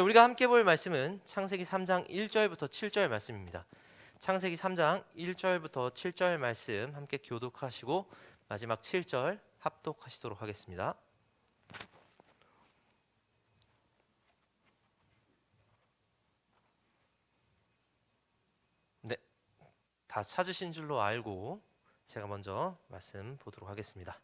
우리가 함께 볼 말씀은 창세기 3장 1절부터 7절 말씀입니다. 창세기 3장 1절부터 7절 말씀 함께 교독하시고 마지막 7절 합독하시도록 하겠습니다. 네, 다 찾으신 줄로 알고 제가 먼저 말씀 보도록 하겠습니다.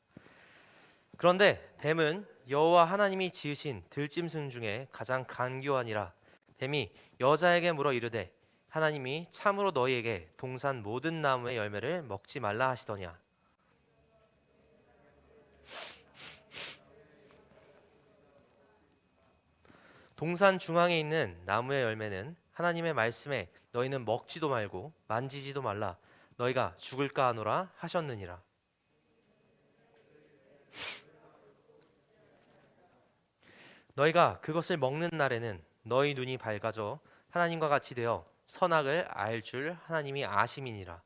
그런데 뱀은 여호와 하나님이 지으신 들짐승 중에 가장 간교하니라. 뱀이 여자에게 물어 이르되 하나님이 참으로 너희에게 동산 모든 나무의 열매를 먹지 말라 하시더냐. 동산 중앙에 있는 나무의 열매는 하나님의 말씀에 너희는 먹지도 말고 만지지도 말라 너희가 죽을까 하노라 하셨느니라. 너희가 그것을 먹는 날에는 너희 눈이 밝아져 하나님과 같이 되어 선악을 알 줄 하나님이 아심이니라.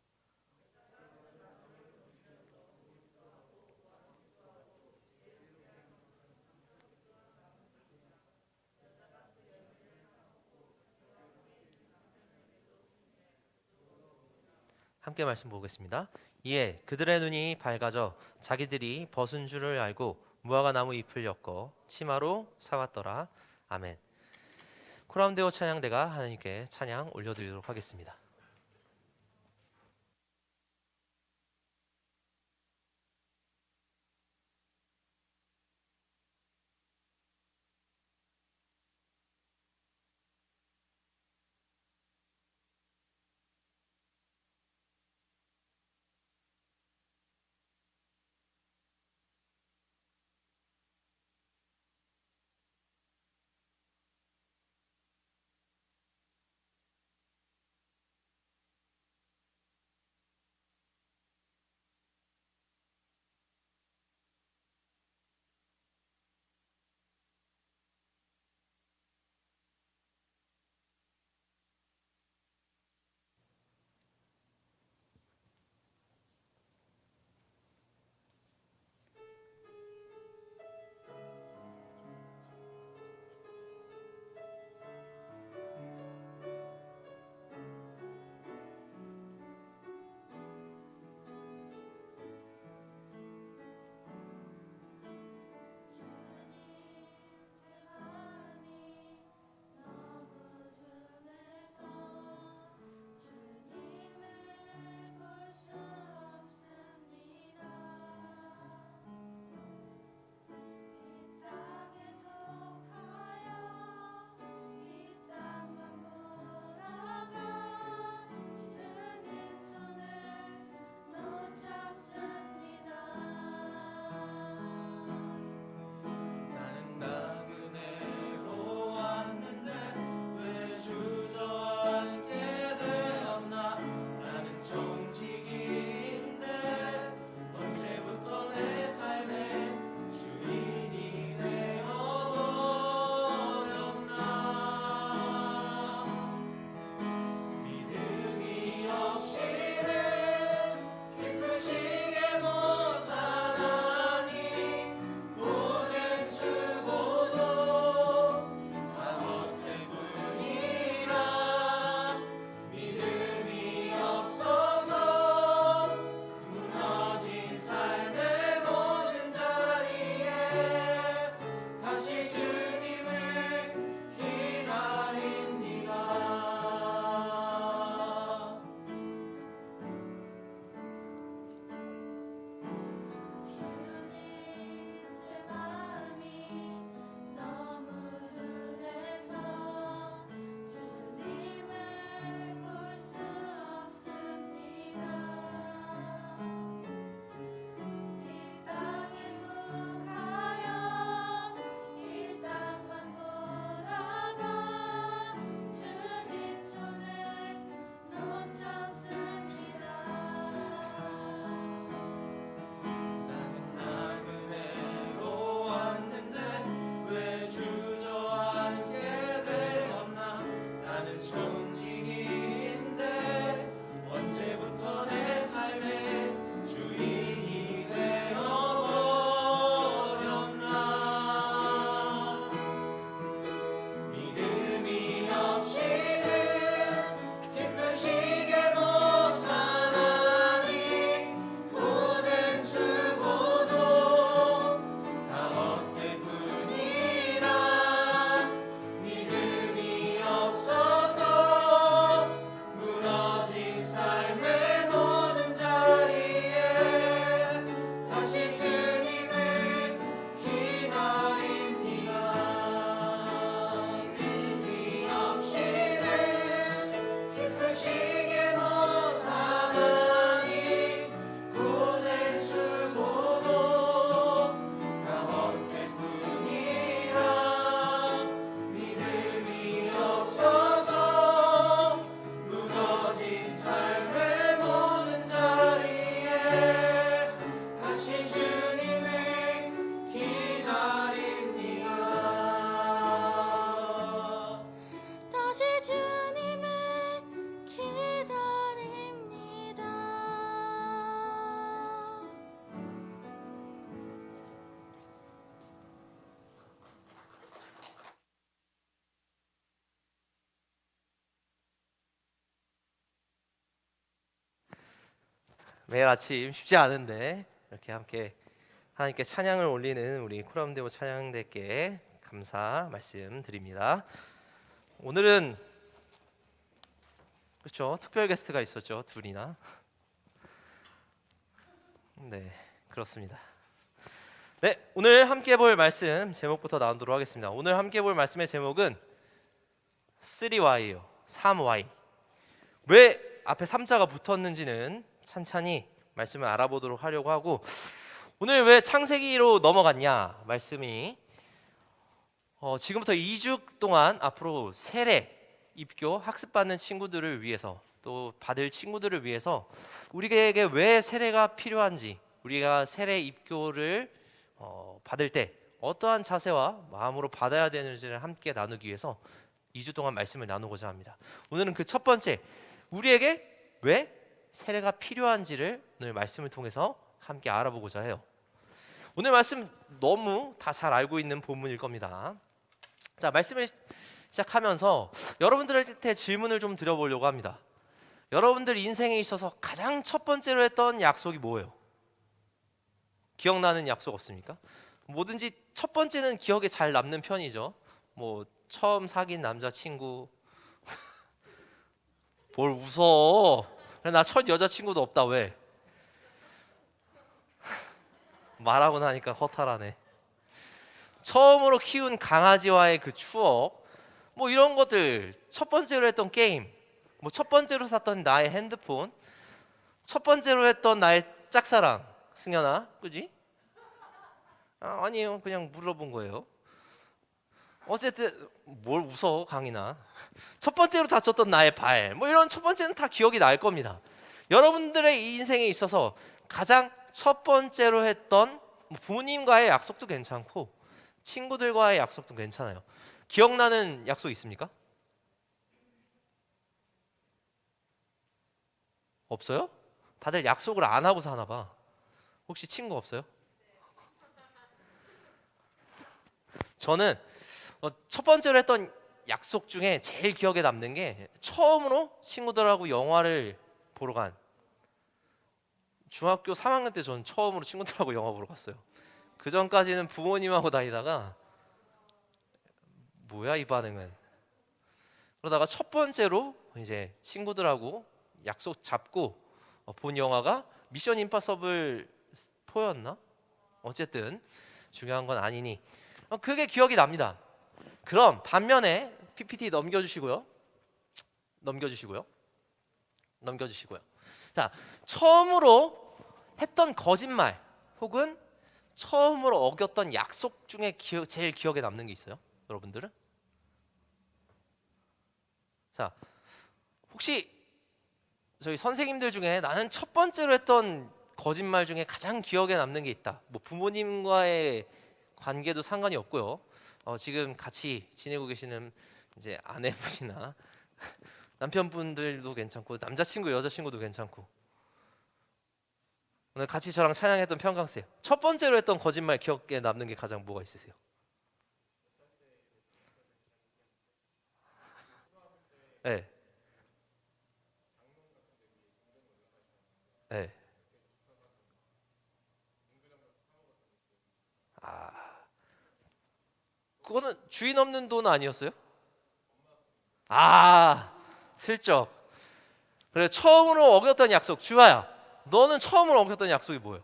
함께 말씀 보겠습니다. 이에 그들의 눈이 밝아져 자기들이 벗은 줄을 알고 무화과 나무 잎을 엮어 치마로 삼았더라. 아멘. 코라운데오 찬양대가 하나님께 찬양 올려드리도록 하겠습니다. 매일 아침 쉽지 않은데 이렇게 함께 하나님께 찬양을 올리는 우리 코람데오 찬양대께 감사 말씀드립니다. 오늘은 그렇죠, 특별 게스트가 있었죠, 둘이나. 네, 그렇습니다. 네, 오늘 함께 볼 말씀 제목부터 나누도록 하겠습니다. 오늘 함께 볼 말씀의 제목은 3Y예요. 3Y. 왜 앞에 3자가 붙었는지는 찬찬히 말씀을 알아보도록 하려고 하고, 오늘 왜 창세기로 넘어갔냐 말씀이 지금부터 2주 동안 앞으로 세례, 입교, 학습받는 친구들을 위해서, 또 받을 친구들을 위해서 우리에게 왜 세례가 필요한지, 우리가 세례 입교를 받을 때 어떠한 자세와 마음으로 받아야 되는지를 함께 나누기 위해서 2주 동안 말씀을 나누고자 합니다. 오늘은 그 첫 번째, 우리에게 왜 세례가 필요한지를 오늘 말씀을 통해서 함께 알아보고자 해요. 오늘 말씀 너무 다 잘 알고 있는 본문일 겁니다. 자, 말씀을 시작하면서 여러분들한테 질문을 좀 드려보려고 합니다. 여러분들 인생에 있어서 가장 첫 번째로 했던 약속이 뭐예요? 기억나는 약속 없습니까? 뭐든지 첫 번째는 기억에 잘 남는 편이죠. 뭐 처음 사귄 남자친구. 뭘 웃어? 나 첫 여자친구도 없다. 왜? 말하고 나니까 허탈하네. 처음으로 키운 강아지와의 그 추억, 뭐 이런 것들, 첫 번째로 했던 게임, 뭐 첫 번째로 샀던 나의 핸드폰, 첫 번째로 했던 나의 짝사랑. 승현아, 그지? 아니에요, 그냥 물어본 거예요. 어쨌든 뭘 웃어, 강인아. 첫 번째로 다쳤던 나의 발, 뭐 이런 첫 번째는 다 기억이 날 겁니다. 여러분들의 인생에 있어서 가장 첫 번째로 했던 부모님과의 약속도 괜찮고 친구들과의 약속도 괜찮아요. 기억나는 약속 있습니까? 없어요? 다들 약속을 안 하고 사나 봐. 혹시 친구 없어요? 저는 첫 번째로 했던 약속 중에 제일 기억에 남는 게 처음으로 친구들하고 영화를 보러 간, 중학교 3학년 때 저는 처음으로 친구들하고 영화 보러 갔어요. 그 전까지는 부모님하고 다니다가 뭐야 이 반응은. 그러다가 첫 번째로 이제 친구들하고 약속 잡고 본 영화가 미션 임파서블 4였나? 어쨌든 중요한 건 아니니 그게 기억이 납니다. 그럼 반면에 PPT 넘겨주시고요. 자, 처음으로 했던 거짓말 혹은 처음으로 어겼던 약속 중에 제일 기억에 남는 게 있어요? 여러분들은? 자, 혹시 저희 선생님들 중에 나는 첫 번째로 했던 거짓말 중에 가장 기억에 남는 게 있다. 뭐 부모님과의 관계도 상관이 없고요. 지금 같이 지내고 계시는 이제 아내분이나 남편분들도 괜찮고 남자친구, 여자친구도 괜찮고 오늘 같이 저랑 찬양했던 평강쌤, 첫 번째로 했던 거짓말 기억에 남는 게 가장 뭐가 있으세요? 네, 네. 아, 그거는 주인 없는 돈 아니었어요? 아, 슬쩍. 그래, 처음으로 어겼던 약속. 주아야, 너는 처음으로 어겼던 약속이 뭐예요?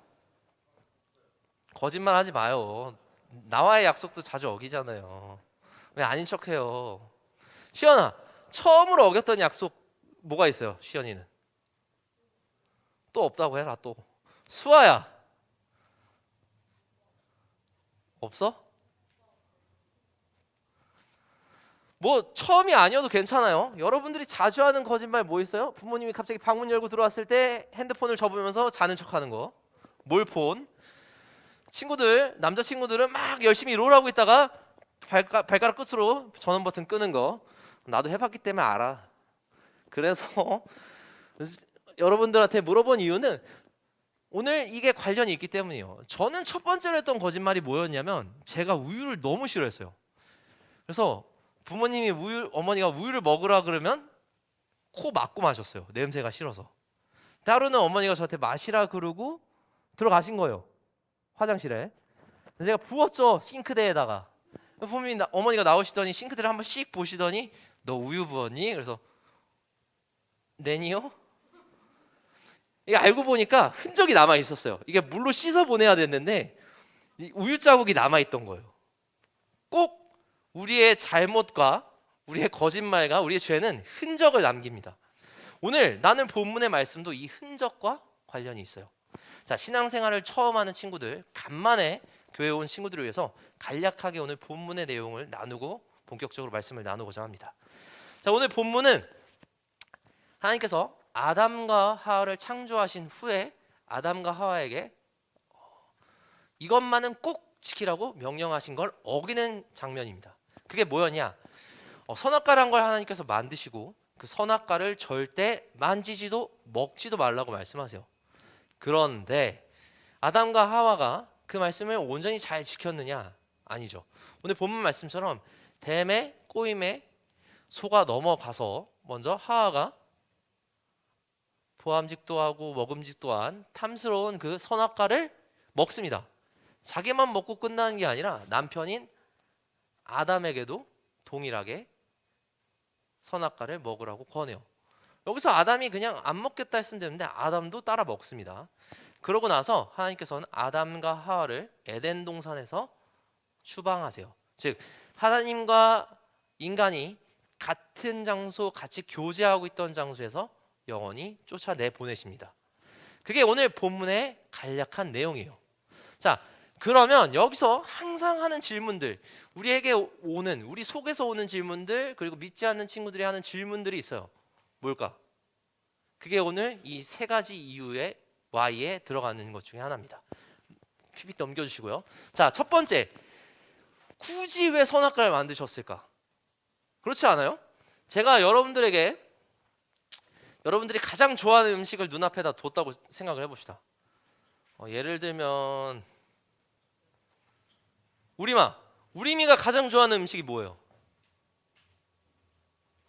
거짓말 하지 마요. 나와의 약속도 자주 어기잖아요. 왜 아닌 척해요? 시연아, 처음으로 어겼던 약속 뭐가 있어요? 시연이는 또 없다고 해라. 또 수아야, 없어? 뭐 처음이 아니어도 괜찮아요. 여러분들이 자주 하는 거짓말 뭐 있어요? 부모님이 갑자기 방문 열고 들어왔을 때 핸드폰을 접으면서 자는 척하는 거. 몰폰. 친구들, 남자친구들은 막 열심히 롤하고 있다가 발가락 끝으로 전원 버튼 끄는 거. 나도 해봤기 때문에 알아. 그래서 여러분들한테 물어본 이유는 오늘 이게 관련이 있기 때문이에요. 저는 첫 번째로 했던 거짓말이 뭐였냐면 제가 우유를 너무 싫어했어요. 그래서 부모님이 어머니가 우유를 먹으라 그러면 코 막고 마셨어요. 냄새가 싫어서. 하루는 어머니가 저한테 마시라 그러고 들어가신 거예요. 화장실에. 그래서 제가 부었죠. 싱크대에다가. 부모님 어머니가 나오시더니 싱크대를 한번 씩 보시더니 너 우유 부었니? 그래서 네니요? 이게 알고 보니까 흔적이 남아 있었어요. 이게 물로 씻어 보내야 됐는데 이 우유 자국이 남아 있던 거예요. 꼭 우리의 잘못과 우리의 거짓말과 우리의 죄는 흔적을 남깁니다. 오늘 나는 본문의 말씀도 이 흔적과 관련이 있어요. 자, 신앙생활을 처음 하는 친구들, 간만에 교회 온 친구들을 위해서 간략하게 오늘 본문의 내용을 나누고 본격적으로 말씀을 나누고자 합니다. 자, 오늘 본문은 하나님께서 아담과 하와를 창조하신 후에 아담과 하와에게 이것만은 꼭 지키라고 명령하신 걸 어기는 장면입니다. 그게 뭐였냐? 선악과란 걸 하나님께서 만드시고 그 선악과를 절대 만지지도 먹지도 말라고 말씀하세요. 그런데 아담과 하와가 그 말씀을 온전히 잘 지켰느냐? 아니죠. 오늘 본문 말씀처럼 뱀의 꼬임에 속아 넘어가서 먼저 하와가 보암직도 하고 먹음직도 한 탐스러운 그 선악과를 먹습니다. 자기만 먹고 끝나는 게 아니라 남편인 아담에게도 동일하게 선악과를 먹으라고 권해요. 여기서 아담이 그냥 안 먹겠다 했으면 되는데 아담도 따라 먹습니다. 그러고 나서 하나님께서는 아담과 하와를 에덴 동산에서 추방하세요. 즉 하나님과 인간이 같은 장소 같이 교제하고 있던 장소에서 영원히 쫓아내 보내십니다. 그게 오늘 본문의 간략한 내용이에요. 자, 그러면 여기서 항상 하는 질문들, 우리에게 오는, 우리 속에서 오는 질문들, 그리고 믿지 않는 친구들이 하는 질문들이 있어요. 뭘까? 그게 오늘 이 세 가지 이유의 Y에 들어가는 것 중에 하나입니다. PPT 넘겨주시고요. 자, 첫 번째, 굳이 왜 선악과를 만드셨을까? 그렇지 않아요? 제가 여러분들이 가장 좋아하는 음식을 눈앞에다 뒀다고 생각을 해봅시다. 예를 들면 우리미가 가장 좋아하는 음식이 뭐예요?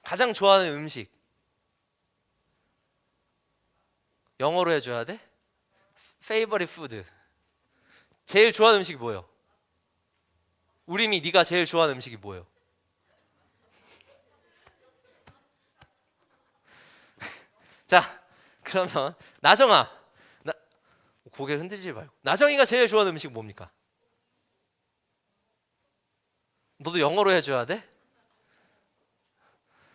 가장 좋아하는 음식 영어로 해줘야 돼? Favorite food. 제일 좋아하는 음식이 뭐예요? 우리미, 네가 제일 좋아하는 음식이 뭐예요? 자, 그러면 나정아, 고개를 흔들지 말고. 나정이가 제일 좋아하는 음식 뭡니까? 너도 영어로 해줘야 돼?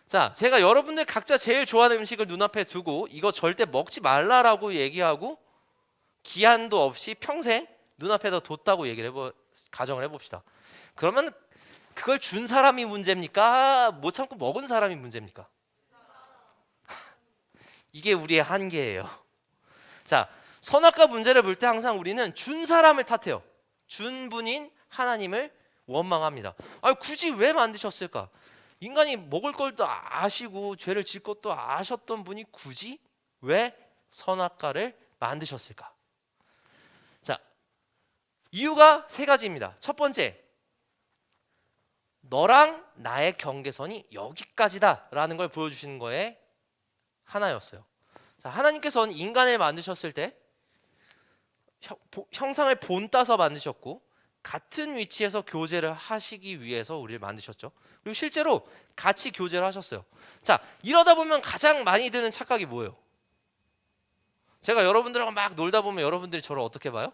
자, 제가 여러분들 각자 제일 좋아하는 음식을 눈앞에 두고 이거 절대 먹지 말라라고 얘기하고 기한도 없이 평생 눈앞에다 뒀다고 가정을 해봅시다. 그러면 그걸 준 사람이 문제입니까? 못 참고 먹은 사람이 문제입니까? 이게 우리의 한계예요. 자, 선악과 문제를 볼 때 항상 우리는 준 사람을 탓해요. 준 분인 하나님을 원망합니다. 굳이 왜 만드셨을까? 인간이 먹을 걸도 아시고 죄를 질 것도 아셨던 분이 굳이 왜 선악과를 만드셨을까? 자, 이유가 세 가지입니다. 첫 번째, 너랑 나의 경계선이 여기까지다라는 걸 보여주시는 거에 하나였어요. 자, 하나님께서는 인간을 만드셨을 때 형상을 본따서 만드셨고 같은 위치에서 교제를 하시기 위해서 우리를 만드셨죠. 그리고 실제로 같이 교제를 하셨어요. 자, 이러다 보면 가장 많이 드는 착각이 뭐예요? 제가 여러분들하고 막 놀다 보면 여러분들이 저를 어떻게 봐요?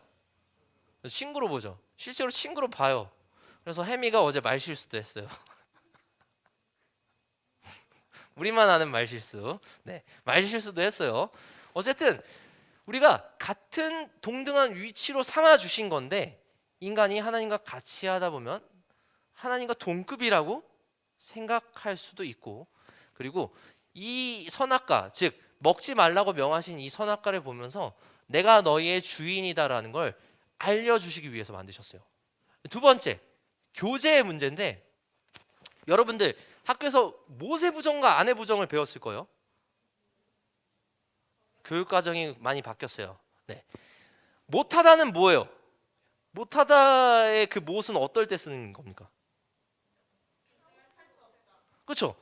친구로 보죠. 실제로 친구로 봐요. 그래서 혜미가 어제 말실수도 했어요. 우리만 아는 말실수. 네, 말실수도 했어요. 어쨌든 우리가 같은 동등한 위치로 삼아 주신 건데 인간이 하나님과 같이 하다 보면 하나님과 동급이라고 생각할 수도 있고, 그리고 이 선악과, 즉 먹지 말라고 명하신 이 선악과를 보면서 내가 너희의 주인이다라는 걸 알려주시기 위해서 만드셨어요. 두 번째, 교제의 문제인데 여러분들 학교에서 모세 부정과 아내 부정을 배웠을 거예요. 교육 과정이 많이 바뀌었어요. 네. 못하다는 뭐예요? 못하다의 그 못은 어떨 때 쓰는 겁니까? 그렇죠.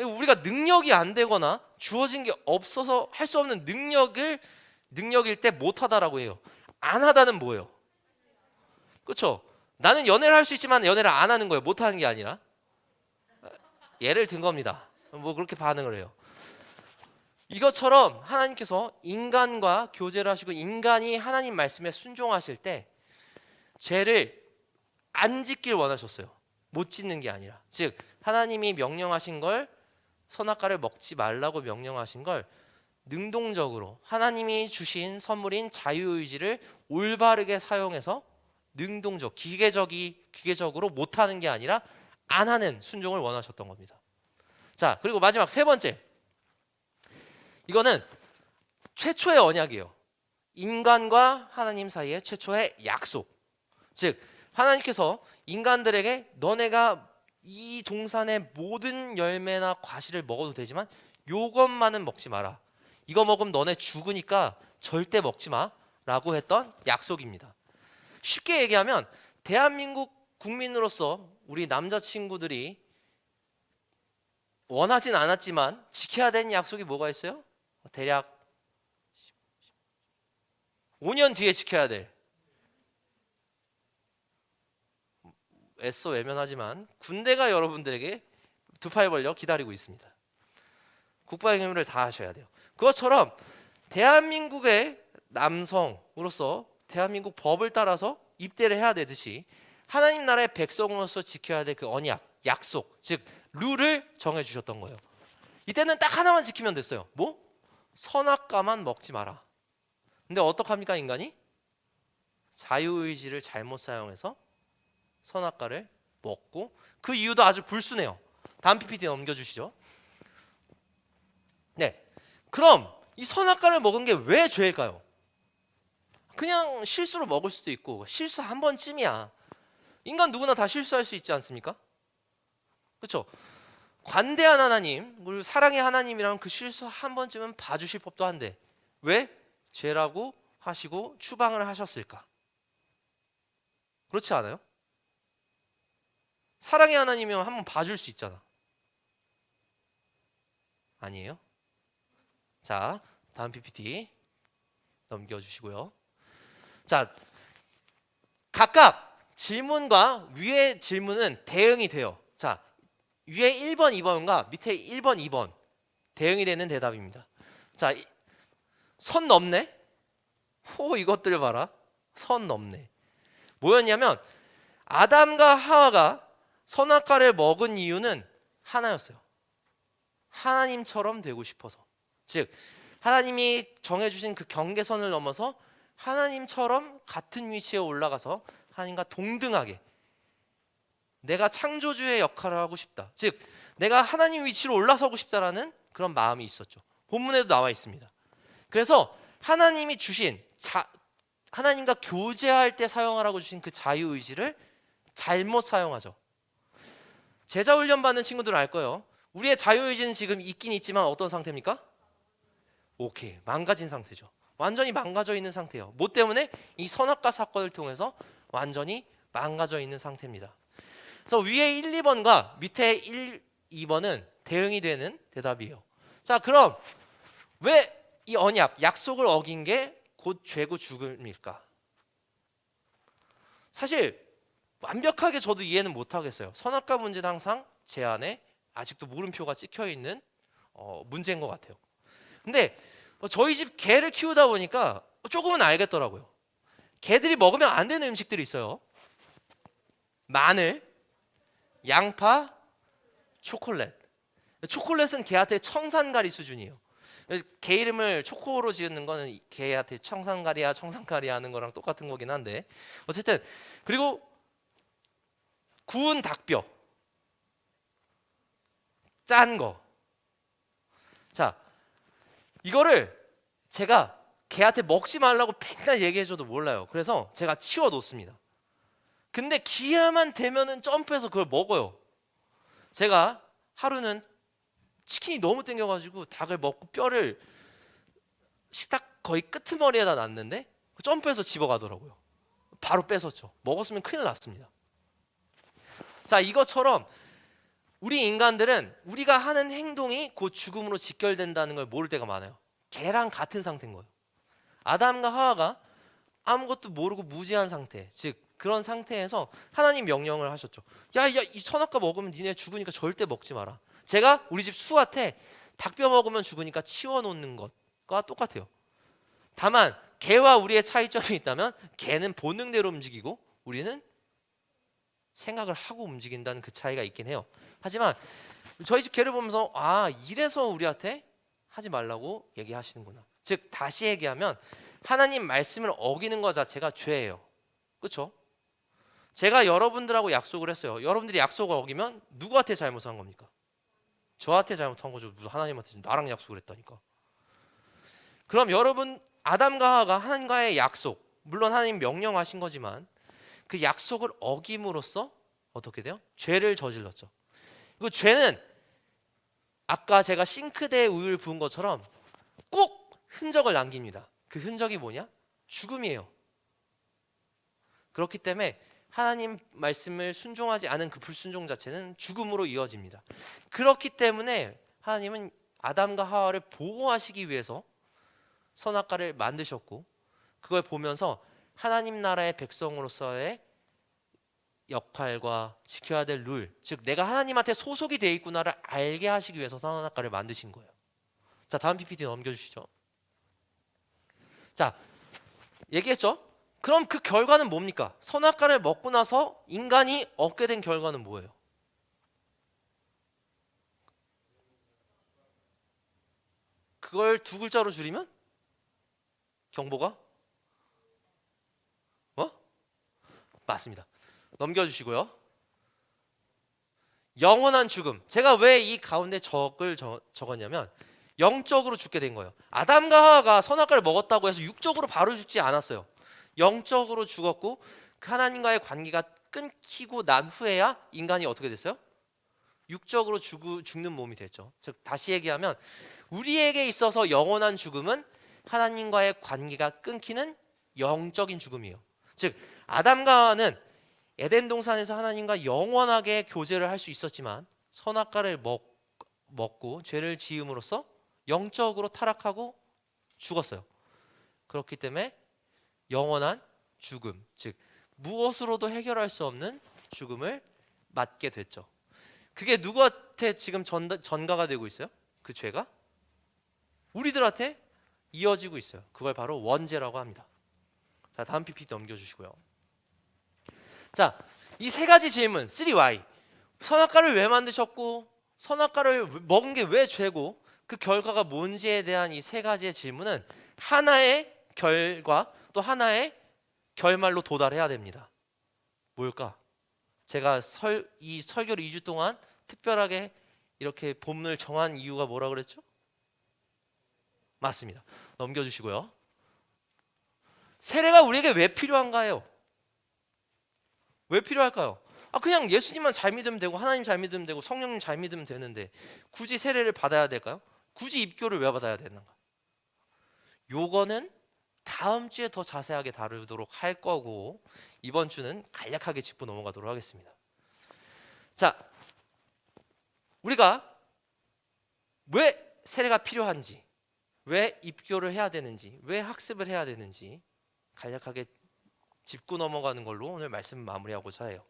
우리가 능력이 안 되거나 주어진 게 없어서 할 수 없는 능력일 때 못하다라고 해요. 안 하다는 뭐예요? 그렇죠? 나는 연애를 할 수 있지만 연애를 안 하는 거예요. 못하는 게 아니라. 예를 든 겁니다. 뭐 그렇게 반응을 해요. 이것처럼 하나님께서 인간과 교제를 하시고 인간이 하나님 말씀에 순종하실 때 죄를 안 짓길 원하셨어요. 못 짓는 게 아니라. 즉 하나님이 명령하신 걸, 선악과를 먹지 말라고 명령하신 걸 능동적으로 하나님이 주신 선물인 자유의지를 올바르게 사용해서 기계적으로 못하는 게 아니라 안 하는 순종을 원하셨던 겁니다. 자, 그리고 마지막 세 번째, 이거는 최초의 언약이에요. 인간과 하나님 사이의 최초의 약속. 즉 하나님께서 인간들에게 너네가 이 동산의 모든 열매나 과실을 먹어도 되지만 요것만은 먹지 마라. 이거 먹으면 너네 죽으니까 절대 먹지 마라고 했던 약속입니다. 쉽게 얘기하면 대한민국 국민으로서 우리 남자친구들이 원하진 않았지만 지켜야 되는 약속이 뭐가 있어요? 대략 5년 뒤에 지켜야 돼. 애써 외면하지만 군대가 여러분들에게 두 팔 벌려 기다리고 있습니다. 국방의 의무를 다 하셔야 돼요. 그것처럼 대한민국의 남성으로서 대한민국 법을 따라서 입대를 해야 되듯이 하나님 나라의 백성으로서 지켜야 될 그 언약, 약속, 즉 룰을 정해 주셨던 거예요. 이때는 딱 하나만 지키면 됐어요. 뭐? 선악과만 먹지 마라. 근데 어떡합니까 인간이? 자유의지를 잘못 사용해서 선악과를 먹고, 그 이유도 아주 불순해요. 다음 PPT 넘겨주시죠. 네, 그럼 이 선악과를 먹은 게 왜 죄일까요? 그냥 실수로 먹을 수도 있고 실수 한 번쯤이야. 인간 누구나 다 실수할 수 있지 않습니까? 그렇죠? 관대한 하나님, 우리 사랑의 하나님이라면 그 실수 한 번쯤은 봐주실 법도 한데 왜 죄라고 하시고 추방을 하셨을까? 그렇지 않아요? 사랑의 하나님이면 한번 봐줄 수 있잖아. 아니에요? 자, 다음 PPT 넘겨주시고요. 자, 각각 질문과 위의 질문은 대응이 돼요. 자, 위에 1번, 2번과 밑에 1번, 2번 대응이 되는 대답입니다. 자, 선 넘네? 이것들 봐라. 선 넘네. 뭐였냐면 아담과 하와가 선악과를 먹은 이유는 하나였어요. 하나님처럼 되고 싶어서. 즉 하나님이 정해주신 그 경계선을 넘어서 하나님처럼 같은 위치에 올라가서 하나님과 동등하게 내가 창조주의 역할을 하고 싶다. 즉 내가 하나님 위치로 올라서고 싶다라는 그런 마음이 있었죠. 본문에도 나와 있습니다. 그래서 하나님이 주신 하나님과 교제할 때 사용하라고 주신 그 자유의지를 잘못 사용하죠. 제자 훈련 받는 친구들은 알 거예요. 우리의 자유의지는 지금 있긴 있지만 어떤 상태입니까? 오케이, 망가진 상태죠. 완전히 망가져 있는 상태예요. 뭐 때문에? 이 선악과 사건을 통해서 완전히 망가져 있는 상태입니다. 그래서 위에 1, 2번과 밑에 1, 2번은 대응이 되는 대답이에요. 자, 그럼 왜 이 언약, 약속을 어긴 게 곧 죄고 죽음일까? 사실 완벽하게 저도 이해는 못하겠어요. 선악과 문제는 항상 제 안에 아직도 물음표가 찍혀 있는 문제인 것 같아요. 근데 저희 집 개를 키우다 보니까 조금은 알겠더라고요. 개들이 먹으면 안 되는 음식들이 있어요. 마늘, 양파, 초콜릿. 초콜릿은 개한테 청산가리 수준이에요. 개 이름을 초코로 지었는 거는 개한테 청산가리야 청산가리야 하는 거랑 똑같은 거긴 한데 어쨌든, 그리고 구운 닭뼈, 짠 거. 자, 이거를 제가 개한테 먹지 말라고 맨날 얘기해줘도 몰라요. 그래서 제가 치워 놓습니다. 근데 기회만 되면은 점프해서 그걸 먹어요. 제가 하루는 치킨이 너무 땡겨가지고 닭을 먹고 뼈를 식탁 거의 끄트머리에다 놨는데 점프해서 집어가더라고요. 바로 뺏었죠. 먹었으면 큰일 났습니다. 자, 이것처럼 우리 인간들은 우리가 하는 행동이 곧 죽음으로 직결된다는 걸 모를 때가 많아요. 걔랑 같은 상태인 거예요. 아담과 하와가 아무것도 모르고 무지한 상태, 즉 그런 상태에서 하나님 명령을 하셨죠. 야, 이 선악과 먹으면 니네 죽으니까 절대 먹지 마라. 제가 우리 집 수한테 닭뼈 먹으면 죽으니까 치워놓는 것과 똑같아요. 다만 개와 우리의 차이점이 있다면 개는 본능대로 움직이고 우리는 생각을 하고 움직인다는 그 차이가 있긴 해요. 하지만 저희 집 개를 보면서 이래서 우리한테 하지 말라고 얘기하시는구나. 즉 다시 얘기하면 하나님 말씀을 어기는 것 자체가 죄예요. 그렇죠? 제가 여러분들하고 약속을 했어요. 여러분들이 약속을 어기면 누구한테 잘못한 겁니까? 저한테 잘못한 거죠. 하나님한테 나랑 약속을 했다니까. 그럼 여러분 아담과 하와가 하나님과의 약속, 물론 하나님 명령하신 거지만 그 약속을 어김으로써 어떻게 돼요? 죄를 저질렀죠. 그 죄는 아까 제가 싱크대에 우유를 부은 것처럼 꼭 흔적을 남깁니다. 그 흔적이 뭐냐? 죽음이에요. 그렇기 때문에 하나님 말씀을 순종하지 않은 그 불순종 자체는 죽음으로 이어집니다. 그렇기 때문에 하나님은 아담과 하와를 보호하시기 위해서 선악과를 만드셨고, 그걸 보면서 하나님 나라의 백성으로서의 역할과 지켜야 될 룰, 즉 내가 하나님한테 소속이 돼 있구나를 알게 하시기 위해서 선악과를 만드신 거예요. 자, 다음 PPT 넘겨주시죠. 자, 얘기했죠? 그럼 그 결과는 뭡니까? 선악과를 먹고 나서 인간이 얻게 된 결과는 뭐예요? 그걸 두 글자로 줄이면? 경보가? 맞습니다. 넘겨주시고요. 영원한 죽음. 제가 왜 이 가운데 적었냐면 영적으로 죽게 된 거예요. 아담과 하와가 선악과를 먹었다고 해서 육적으로 바로 죽지 않았어요. 영적으로 죽었고 그 하나님과의 관계가 끊기고 난 후에야 인간이 어떻게 됐어요? 육적으로 죽는 몸이 됐죠. 즉 다시 얘기하면 우리에게 있어서 영원한 죽음은 하나님과의 관계가 끊기는 영적인 죽음이에요. 즉 아담과 하와는 에덴 동산에서 하나님과 영원하게 교제를 할 수 있었지만 선악과를 먹고 죄를 지음으로써 영적으로 타락하고 죽었어요. 그렇기 때문에 영원한 죽음, 즉 무엇으로도 해결할 수 없는 죽음을 맞게 됐죠. 그게 누구한테 지금 전가가 되고 있어요? 그 죄가 우리들한테 이어지고 있어요. 그걸 바로 원죄라고 합니다. 자, 다음 PPT 넘겨주시고요. 자, 이 세 가지 질문 3Y, 선악과를 왜 만드셨고 선악과를 먹은 게 왜 죄고 그 결과가 뭔지에 대한 이 세 가지의 질문은 하나의 결과 또 하나의 결말로 도달해야 됩니다. 뭘까? 제가 이 설교를 2주 동안 특별하게 이렇게 본문을 정한 이유가 뭐라 그랬죠? 맞습니다. 넘겨주시고요. 세례가 우리에게 왜 필요한가요? 왜 필요할까요? 그냥 예수님만 잘 믿으면 되고 하나님 잘 믿으면 되고 성령님 잘 믿으면 되는데 굳이 세례를 받아야 될까요? 굳이 입교를 왜 받아야 되는가? 요거는 다음 주에 더 자세하게 다루도록 할 거고 이번 주는 간략하게 짚고 넘어가도록 하겠습니다. 자, 우리가 왜 세례가 필요한지, 왜 입교를 해야 되는지, 왜 학습을 해야 되는지 간략하게 짚고 넘어가는 걸로 오늘 말씀 마무리하고자 해요.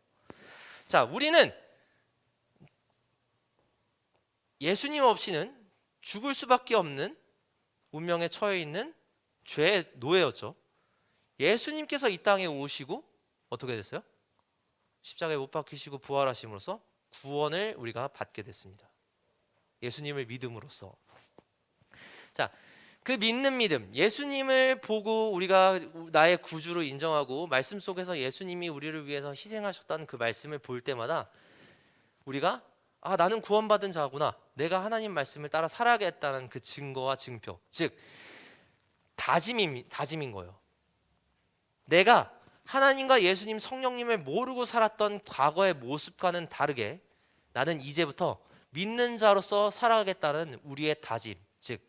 자, 우리는 예수님 없이는 죽을 수밖에 없는 운명에 처해 있는 죄의 노예였죠. 예수님께서 이 땅에 오시고 어떻게 됐어요? 십자가에 못 박히시고 부활하심으로써 구원을 우리가 받게 됐습니다. 예수님을 믿음으로써. 자, 그 믿는 믿음, 예수님을 보고 우리가 나의 구주로 인정하고 말씀 속에서 예수님이 우리를 위해서 희생하셨다는 그 말씀을 볼 때마다 우리가 나는 구원받은 자구나, 내가 하나님 말씀을 따라 살아야겠다는 그 증거와 증표, 즉 다짐인 거예요. 내가 하나님과 예수님 성령님을 모르고 살았던 과거의 모습과는 다르게 나는 이제부터 믿는 자로서 살아가겠다는 우리의 다짐, 즉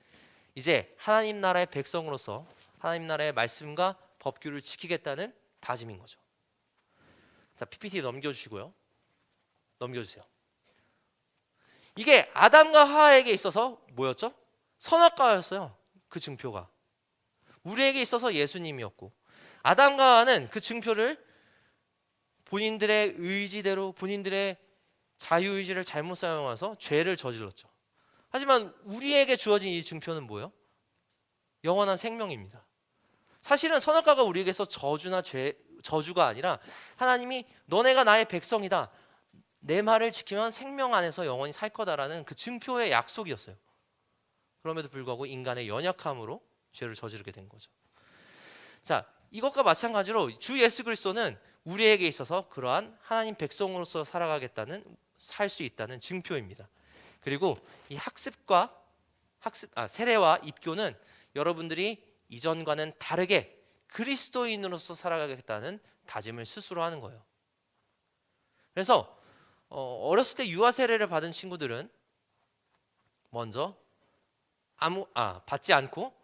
이제 하나님 나라의 백성으로서 하나님 나라의 말씀과 법규를 지키겠다는 다짐인 거죠. 자, PPT 넘겨주시고요. 넘겨주세요. 이게 아담과 하와에게 있어서 뭐였죠? 선악과였어요. 그 증표가. 우리에게 있어서 예수님이었고, 아담과 하와는 그 증표를 본인들의 의지대로, 본인들의 자유의지를 잘못 사용해서 죄를 저질렀죠. 하지만 우리에게 주어진 이 증표는 뭐예요? 영원한 생명입니다. 사실은 선악과가 우리에게서 저주가 아니라 하나님이 너네가 나의 백성이다, 내 말을 지키면 생명 안에서 영원히 살 거다라는 그 증표의 약속이었어요. 그럼에도 불구하고 인간의 연약함으로 죄를 저지르게 된 거죠. 자, 이것과 마찬가지로 주 예수 그리스도는 우리에게 있어서 그러한 하나님 백성으로서 살 수 있다는 증표입니다. 그리고 이 세례와 입교는 여러분들이 이전과는 다르게 그리스도인으로서 살아가겠다는 다짐을 스스로 하는 거예요. 그래서 어렸을 때 유아 세례를 받은 친구들은 먼저 받지 않고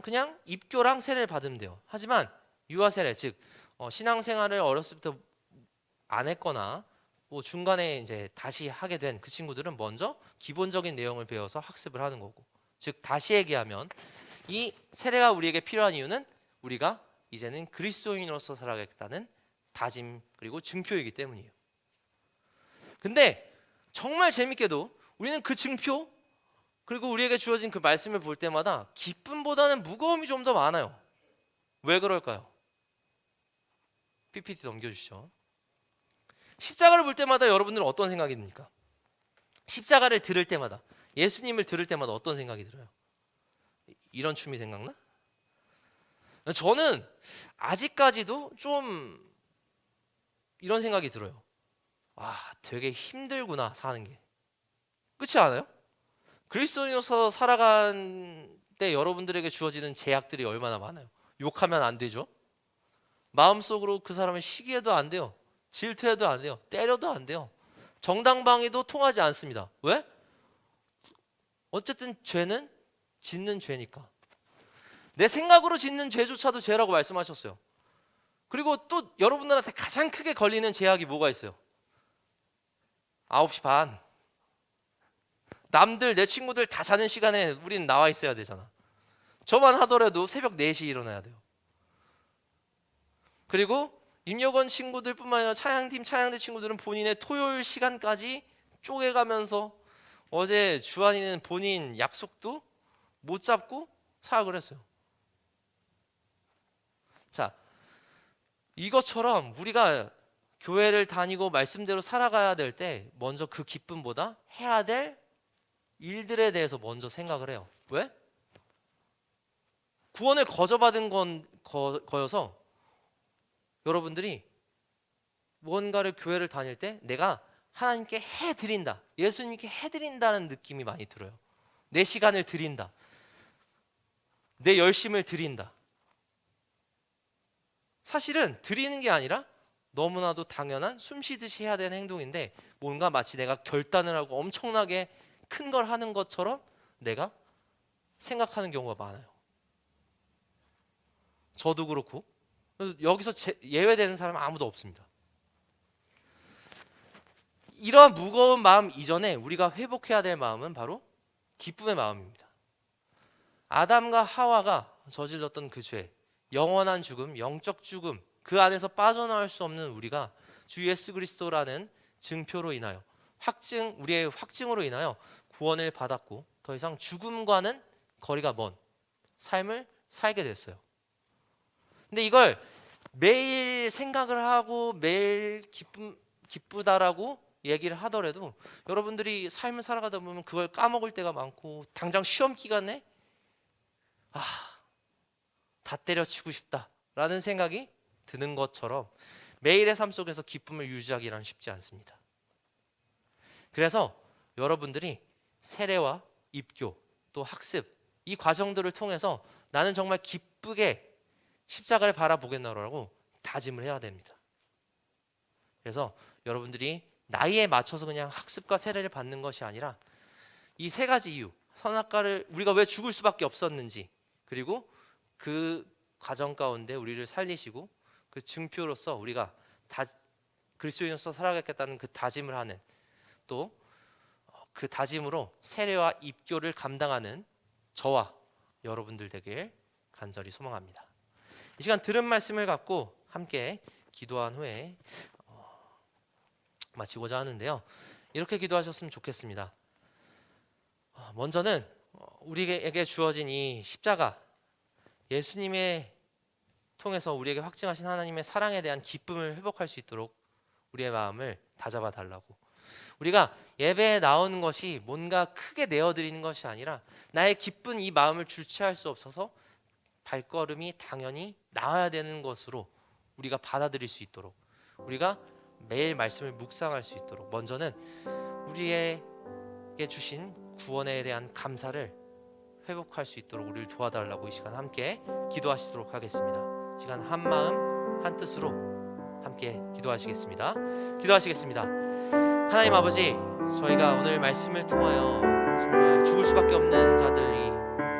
그냥 입교랑 세례를 받으면 돼요. 하지만 유아 세례, 즉 신앙생활을 어렸을 때부터 안 했거나 뭐 중간에 이제 다시 하게 된 그 친구들은 먼저 기본적인 내용을 배워서 학습을 하는 거고, 즉 다시 얘기하면 이 세례가 우리에게 필요한 이유는 우리가 이제는 그리스도인으로서 살아가겠다는 다짐 그리고 증표이기 때문이에요. 근데 정말 재밌게도 우리는 그 증표 그리고 우리에게 주어진 그 말씀을 볼 때마다 기쁨보다는 무거움이 좀 더 많아요. 왜 그럴까요? PPT 넘겨주시죠. 십자가를 볼 때마다 여러분들은 어떤 생각이 듭니까? 십자가를 들을 때마다, 예수님을 들을 때마다 어떤 생각이 들어요? 이런 춤이 생각나? 저는 아직까지도 좀 이런 생각이 들어요. 되게 힘들구나 사는 게. 그렇지 않아요? 그리스도인으로서 살아간 때 여러분들에게 주어지는 제약들이 얼마나 많아요. 욕하면 안 되죠. 마음속으로 그 사람을 시기해도 안 돼요. 질투해도 안 돼요. 때려도 안 돼요. 정당방위도 통하지 않습니다. 왜? 어쨌든 죄는 짓는 죄니까. 내 생각으로 짓는 죄조차도 죄라고 말씀하셨어요. 그리고 또 여러분들한테 가장 크게 걸리는 제약이 뭐가 있어요? 9시 반. 남들, 내 친구들 다 자는 시간에 우리는 나와 있어야 되잖아. 저만 하더라도 새벽 4시 일어나야 돼요. 그리고 임여건 친구들뿐만 아니라 차양대 친구들은 본인의 토요일 시간까지 쪼개가면서 어제 주한이는 본인 약속도 못 잡고 사역을 했어요. 자, 이것처럼 우리가 교회를 다니고 말씀대로 살아가야 될 때 먼저 그 기쁨보다 해야 될 일들에 대해서 먼저 생각을 해요. 왜? 구원을 거저받은 거여서 여러분들이 무언가를 교회를 다닐 때 내가 하나님께 해드린다, 예수님께 해드린다는 느낌이 많이 들어요. 내 시간을 드린다, 내 열심을 드린다. 사실은 드리는 게 아니라 너무나도 당연한 숨쉬듯이 해야 되는 행동인데, 뭔가 마치 내가 결단을 하고 엄청나게 큰 걸 하는 것처럼 내가 생각하는 경우가 많아요. 저도 그렇고 여기서 예외되는 사람은 아무도 없습니다. 이러한 무거운 마음 이전에 우리가 회복해야 될 마음은 바로 기쁨의 마음입니다. 아담과 하와가 저질렀던 그 죄, 영원한 죽음, 영적 죽음, 그 안에서 빠져나올 수 없는 우리가 주 예수 그리스도라는 증표로 인하여 우리의 확증으로 인하여 구원을 받았고 더 이상 죽음과는 거리가 먼 삶을 살게 됐어요. 근데 이걸 매일 생각을 하고 매일 기쁘다라고 얘기를 하더라도 여러분들이 삶을 살아가다 보면 그걸 까먹을 때가 많고, 당장 시험 기간에 다 때려치고 싶다라는 생각이 드는 것처럼 매일의 삶 속에서 기쁨을 유지하기란 쉽지 않습니다. 그래서 여러분들이 세례와 입교 또 학습, 이 과정들을 통해서 나는 정말 기쁘게 십자가를 바라보겠노라고 다짐을 해야 됩니다. 그래서 여러분들이 나이에 맞춰서 그냥 학습과 세례를 받는 것이 아니라 이 세 가지 이유, 선악과를 우리가 왜 죽을 수밖에 없었는지, 그리고 그 과정 가운데 우리를 살리시고 그 증표로서 우리가 그리스도인으로서 살아가겠다는 그 다짐을 하는, 또 그 다짐으로 세례와 입교를 감당하는 저와 여러분들 되길 간절히 소망합니다. 이 시간 들은 말씀을 갖고 함께 기도한 후에 마치고자 하는데요. 이렇게 기도하셨으면 좋겠습니다. 먼저는 우리에게 주어진 이 십자가, 예수님의 통해서 우리에게 확증하신 하나님의 사랑에 대한 기쁨을 회복할 수 있도록 우리의 마음을 다잡아 달라고. 우리가 예배에 나오는 것이 뭔가 크게 내어드리는 것이 아니라 나의 기쁜 이 마음을 주체할 수 없어서 발걸음이 당연히 나와야 되는 것으로 우리가 받아들일 수 있도록, 우리가 매일 말씀을 묵상할 수 있도록 먼저는 우리에게 주신 구원에 대한 감사를 회복할 수 있도록 우리를 도와달라고 이 시간 함께 기도하시도록 하겠습니다. 이 시간 한 마음 한 뜻으로 함께 기도하시겠습니다. 기도하시겠습니다. 하나님 아버지, 저희가 오늘 말씀을 통하여 정말 죽을 수밖에 없는 자들이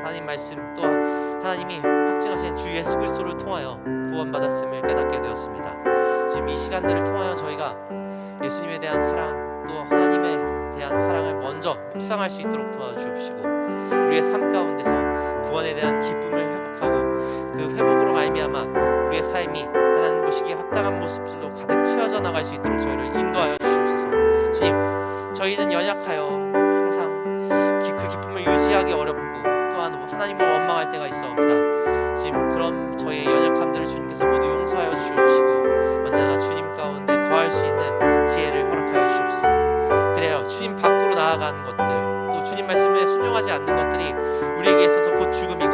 하나님 말씀 또 하나님이 확증하신 주 예수 그리스도를 통하여 구원받았음을 깨닫게 되었습니다. 지금 이 시간들을 통하여 저희가 예수님에 대한 사랑 또 하나님에 대한 사랑을 먼저 묵상할 수 있도록 도와주옵시고, 우리의 삶 가운데서 구원에 대한 기쁨을 회복하고 그 회복으로 말미암아 우리의 삶이 하나님 보시기에 합당한 모습들로 가득 채워져 나갈 수 있도록 저희를 인도하여 주시옵소서. 주님, 저희는 연약하여 항상 그 기쁨을 유지하기 어렵고 또한 하나님을 원망할 때가 있사옵니다. 지금 그런 저희의 연약함들을 주님께서 모두 용서하여 주시옵시고 언제나 주님 가운데 거할 수 있는 지혜를 허락하여 주시옵소서. 그래요, 주님 밖으로 나아가는 것들, 또 주님 말씀에 순종하지 않는 것들이 우리에게 있어서 곧 죽음이고,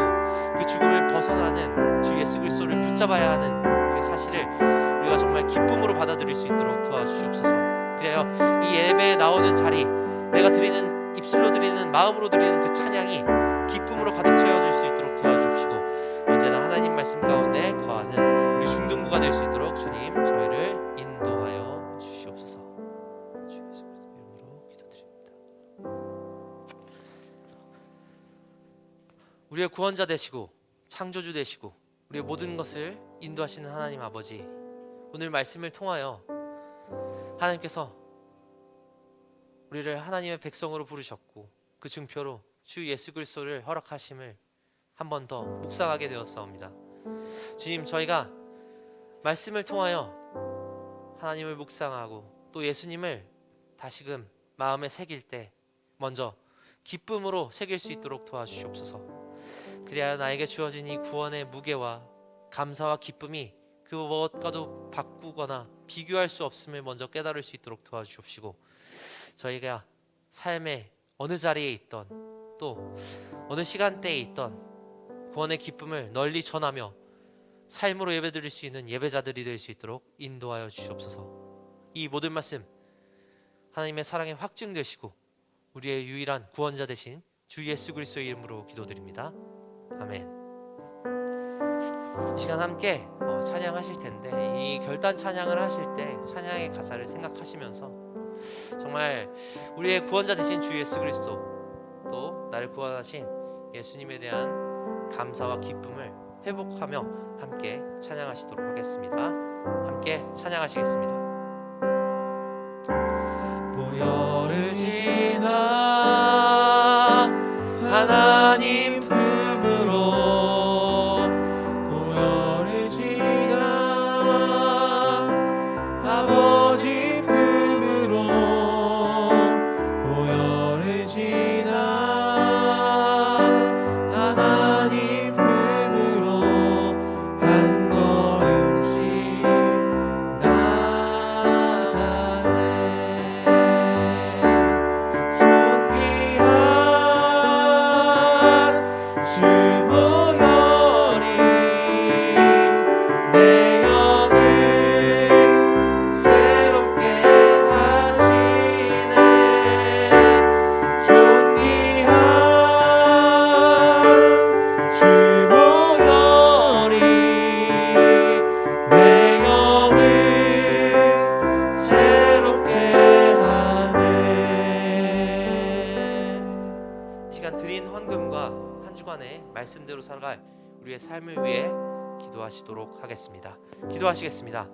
그 죽음을 벗어나는 주 예수 그리스도를 붙잡아야 하는 그 사실을 우리가 정말 기쁨으로 받아들일 수 있도록 도와주시옵소서. 그래요, 이 예배에 나오는 자리, 내가 드리는 입술로 드리는, 마음으로 드리는 그 찬양이 기쁨으로 가득 채워질 수 있도록 도와주시고 언제나 하나님 말씀 가운데 거하는 우리 중등부가 될 수 있도록 주님 저희를 인도하여 주시옵소서. 주 예수 그리스도 이름으로 기도드립니다. 우리의 구원자 되시고 창조주 되시고 우리의 모든 것을 인도하시는 하나님 아버지, 오늘 말씀을 통하여 하나님께서 우리를 하나님의 백성으로 부르셨고 그 증표로 주 예수 그리스도를 허락하심을 한 번 더 묵상하게 되었사옵니다. 주님, 저희가 말씀을 통하여 하나님을 묵상하고 또 예수님을 다시금 마음에 새길 때 먼저 기쁨으로 새길 수 있도록 도와주시옵소서. 그래야 나에게 주어진 이 구원의 무게와 감사와 기쁨이 그 무엇과도 바꾸거나 비교할 수 없음을 먼저 깨달을 수 있도록 도와주옵시고, 저희가 삶의 어느 자리에 있던 또 어느 시간대에 있던 구원의 기쁨을 널리 전하며 삶으로 예배드릴 수 있는 예배자들이 될 수 있도록 인도하여 주시옵소서. 이 모든 말씀 하나님의 사랑에 확증되시고 우리의 유일한 구원자 되신 주 예수 그리스도의 이름으로 기도드립니다. 아멘. 이 시간 함께 찬양하실 텐데, 이 결단 찬양을 하실 때 찬양의 가사를 생각하시면서 정말 우리의 구원자 되신 주 예수 그리스도, 또 나를 구원하신 예수님에 대한 감사와 기쁨을 회복하며 함께 찬양하시도록 하겠습니다. 함께 찬양하시겠습니다. 보혈을 지나 하나님 품으로, 보혈을 지나 아버지 품으로, 보혈을 지나 하나님 품으로 한 걸음씩 나가네. 존귀한 주 보혈이 내 영을 새롭게 하시네. 존귀한 주 보혈이 내 영을 새롭게 하네. 시간 드린 헌금과 한 주간의 말씀대로 살아갈 우리의 삶을 위해 기도하시도록 하겠습니다. 기도하시겠습니다.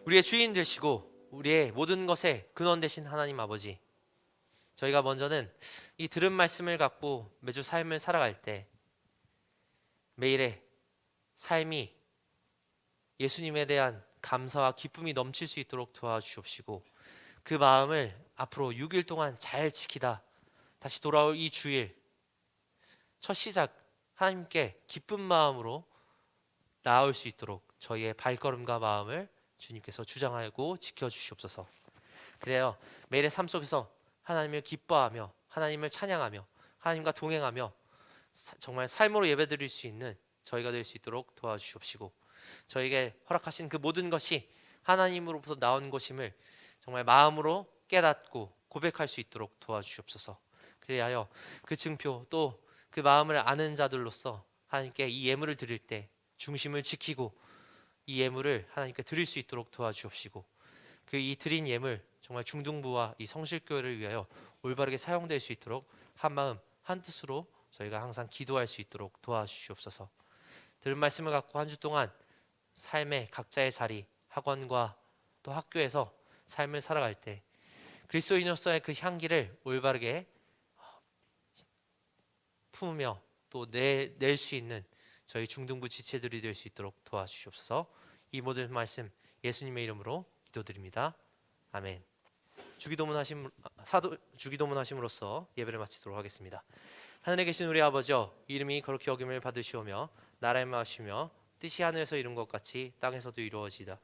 우리의 주인 되시고 우리의 모든 것의 근원 되신 하나님 아버지, 저희가 먼저는 이 들은 말씀을 갖고 매주 삶을 살아갈 때 매일의 삶이 예수님에 대한 감사와 기쁨이 넘칠 수 있도록 도와주옵시고, 그 마음을 앞으로 6일 동안 잘 지키다 다시 돌아올 이 주일 첫 시작 하나님께 기쁜 마음으로 나아올 수 있도록 저희의 발걸음과 마음을 주님께서 주장하고 지켜주시옵소서. 그래요, 매일의 삶 속에서 하나님을 기뻐하며 하나님을 찬양하며 하나님과 동행하며 정말 삶으로 예배드릴 수 있는 저희가 될 수 있도록 도와주시옵시고, 저에게 허락하신 그 모든 것이 하나님으로부터 나온 것임을 정말 마음으로 깨닫고 고백할 수 있도록 도와주시옵소서. 그리하여 그 증표 또 그 마음을 아는 자들로서 하나님께 이 예물을 드릴 때 중심을 지키고 이 예물을 하나님께 드릴 수 있도록 도와주옵시고, 그 이 드린 예물 정말 중등부와 이 성실교회를 위하여 올바르게 사용될 수 있도록 한마음 한뜻으로 저희가 항상 기도할 수 있도록 도와주시옵소서. 들은 말씀을 갖고 한 주 동안 삶의 각자의 자리, 학원과 또 학교에서 삶을 살아갈 때 그리스도인으로서의 그 향기를 올바르게 품으며 또 낼 수 있는 저희 중등부 지체들이 될 수 있도록 도와주시옵소서. 이 모든 말씀 예수님의 이름으로 기도드립니다. 아멘. 주기도문 하심으로써 예배를 마치도록 하겠습니다. 하늘에 계신 우리 아버지여, 이름이 거룩히 여김을 받으시오며 나라의 마시며 뜻이 하늘에서 이룬 것 같이 땅에서도 이루어지이다.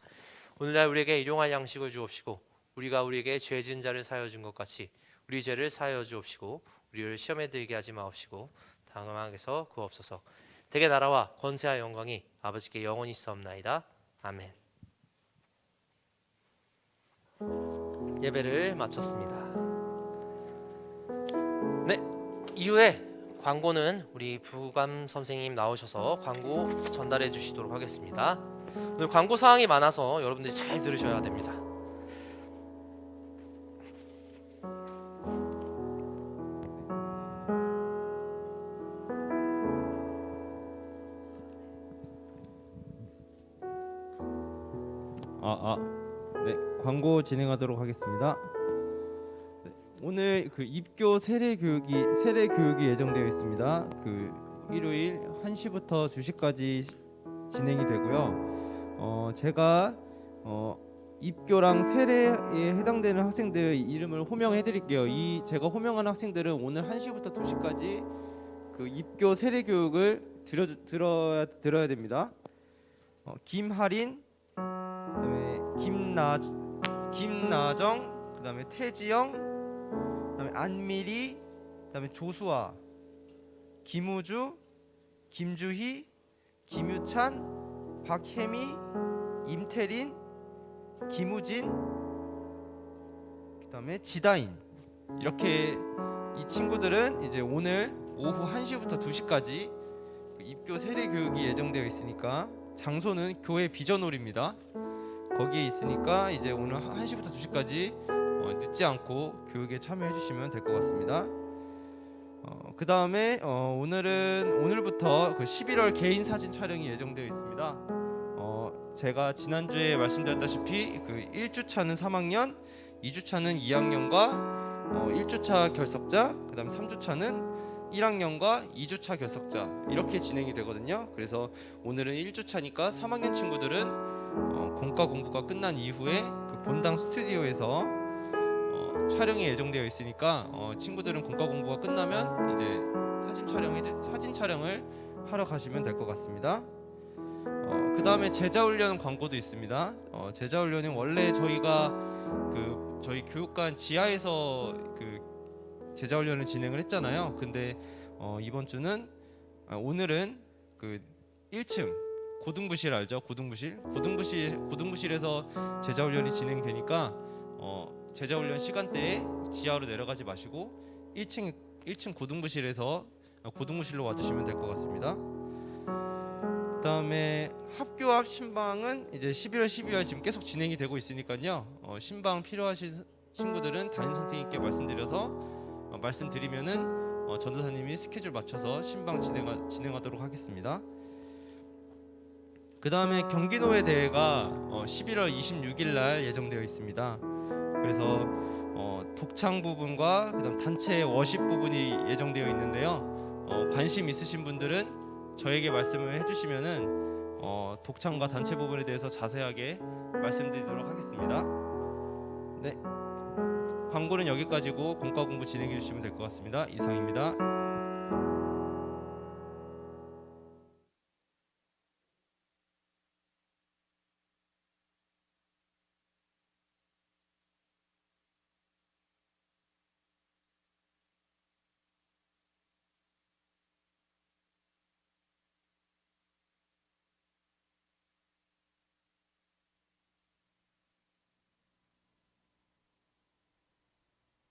오늘날 우리에게 일용할 양식을 주옵시고, 우리가 우리에게 죄 지은 자를 사하여 준 것 같이 우리 죄를 사하여 주옵시고, 우리를 시험에 들게 하지 마옵시고 당함에서 구하옵소서. 대개 나라와 권세와 영광이 아버지께 영원히 있사옵나이다. 아멘. 예배를 마쳤습니다. 네, 이후에 광고는 우리 부감 선생님 나오셔서 광고 전달해 주시도록 하겠습니다. 오늘 광고 사항이 많아서 여러분들이 잘 들으셔야 됩니다. 네, 광고 진행하도록 하겠습니다. 네, 오늘 그 입교 세례 교육이 예정되어 있습니다. 그 일요일 1시부터 2시까지 진행이 되고요. 제가 입교랑 세례에 해당되는 학생들 이름을 호명해 드릴게요. 제가 호명한 학생들은 오늘 1시부터 2시까지 그 입교 세례 교육을 들어야 됩니다. 김하린, 그다음에 김나정, 그다음에 태지영, 그다음에 안미리, 그다음에 조수아, 김우주, 김주희, 김유찬, 박혜미, 임태린, 김우진, 그다음에 지다인. 이렇게 이 친구들은 이제 오늘 오후 1시부터 2시까지 입교 세례 교육이 예정되어 있으니까, 장소는 교회 비전홀입니다. 거기에 있으니까 이제 오늘 1시부터 2시까지 늦지 않고 교육에 참여해 주시면 될 것 같습니다. 그 다음에 오늘부터 그 11월 개인 사진 촬영이 예정되어 있습니다. 제가 지난주에 말씀드렸다시피 그 1주차는 3학년, 2주차는 2학년과 1주차 결석자, 그 다음에 3주차는 1학년과 2주차 결석자, 이렇게 진행이 되거든요. 그래서 오늘은 1주차니까 3학년 친구들은 공과 공부가 끝난 이후에 그 본당 스튜디오에서 촬영이 예정되어 있으니까 친구들은 공과 공부가 끝나면 이제 사진 촬영을 하러 가시면 될 것 같습니다. 그 다음에 제자훈련 광고도 있습니다. 제자훈련은 원래 저희가 저희 교육관 지하에서 그 제자훈련을 진행을 했잖아요. 근데 오늘은 그 1층 고등부실 알죠? 고등부실에서 제자훈련이 진행되니까 제자훈련 시간대에 지하로 내려가지 마시고 1층 고등부실로 와주시면 될 것 같습니다. 그다음에 합교합 신방은 이제 11월, 12월 지금 계속 진행이 되고 있으니까요. 신방 필요하신 친구들은 담임 선생님께 말씀드리면은 전도사님이 스케줄 맞춰서 신방 진행하도록 하겠습니다. 그 다음에 경기노회 대회가 11월 26일 날 예정되어 있습니다. 그래서 독창 부분과 그다음 단체 워십 부분이 예정되어 있는데요. 관심 있으신 분들은 저에게 말씀을 해주시면은 독창과 단체 부분에 대해서 자세하게 말씀드리도록 하겠습니다. 네, 광고는 여기까지고 본과 공부 진행해 주시면 될 것 같습니다. 이상입니다.